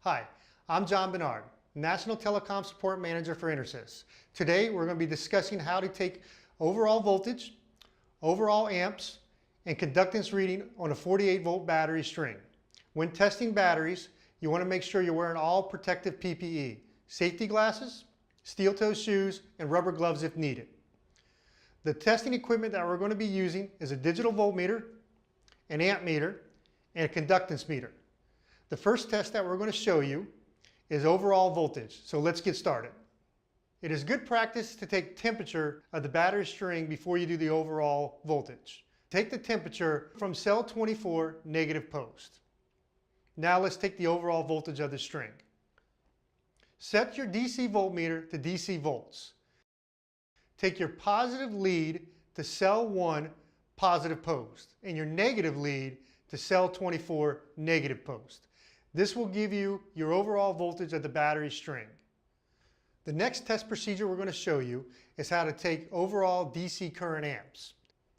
Hi, I'm John Bernard, National Telecom Support Manager for Intersys. Today we're going to be discussing how to take overall voltage, overall amps, and conductance reading on a 48-volt battery string. When testing batteries, you want to make sure you're wearing all protective PPE, safety glasses, steel-toe shoes, and rubber gloves if needed. The testing equipment that we're going to be using is a digital voltmeter, an amp meter, and a conductance meter. The first test that we're going to show you is overall voltage, so let's get started. It is good practice to take temperature of the battery string before you do the overall voltage. Take the temperature from cell 24 negative post. Now let's take the overall voltage of the string. Set your DC voltmeter to DC volts. Take your positive lead to cell 1 positive post and your negative lead to cell 24 negative post. This will give you your overall voltage of the battery string. The next test procedure we're going to show you is how to take overall DC current amps.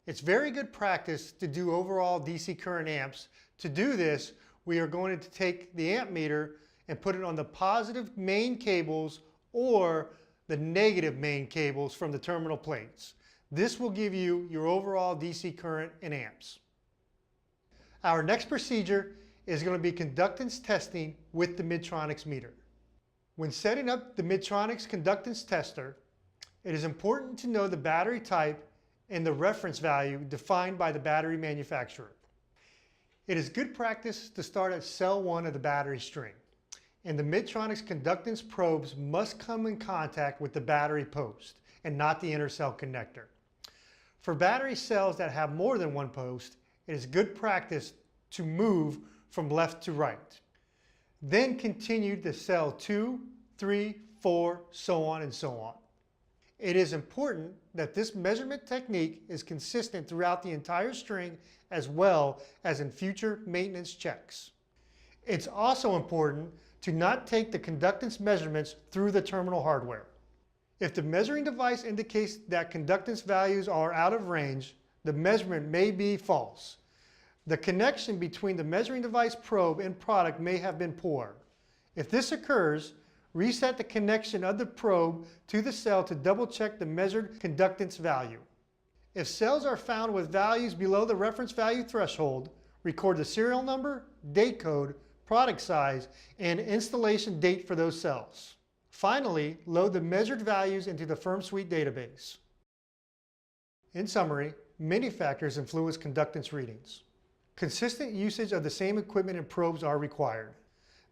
It's very good practice to do overall DC current amps. To do this, we are going to take the amp meter and put it on the positive main cables or the negative main cables from the terminal plates. This will give you your overall DC current in amps. Our next procedure is going to be conductance testing with the Midtronics meter. When setting up the Midtronics conductance tester, it is important to know the battery type and the reference value defined by the battery manufacturer. It is good practice to start at cell 1 of the battery string, and the Midtronics conductance probes must come in contact with the battery post and not the inner cell connector. For battery cells that have more than one post, it is good practice to move from left to right. Then continue to cell 2, 3, 4, so on and so on. It is important that this measurement technique is consistent throughout the entire string as well as in future maintenance checks. It's also important to not take the conductance measurements through the terminal hardware. If the measuring device indicates that conductance values are out of range, the measurement may be false. The connection between the measuring device probe and product may have been poor. If this occurs, reset the connection of the probe to the cell to double check the measured conductance value. If cells are found with values below the reference value threshold, record the serial number, date code, product size, and installation date for those cells. Finally, load the measured values into the firm suite database. In summary, many factors influence conductance readings. Consistent usage of the same equipment and probes are required.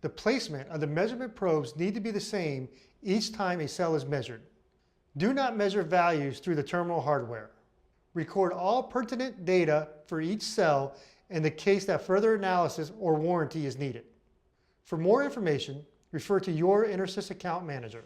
The placement of the measurement probes need to be the same each time a cell is measured. Do not measure values through the terminal hardware. Record all pertinent data for each cell in the case that further analysis or warranty is needed. For more information, refer to your Intersys account manager.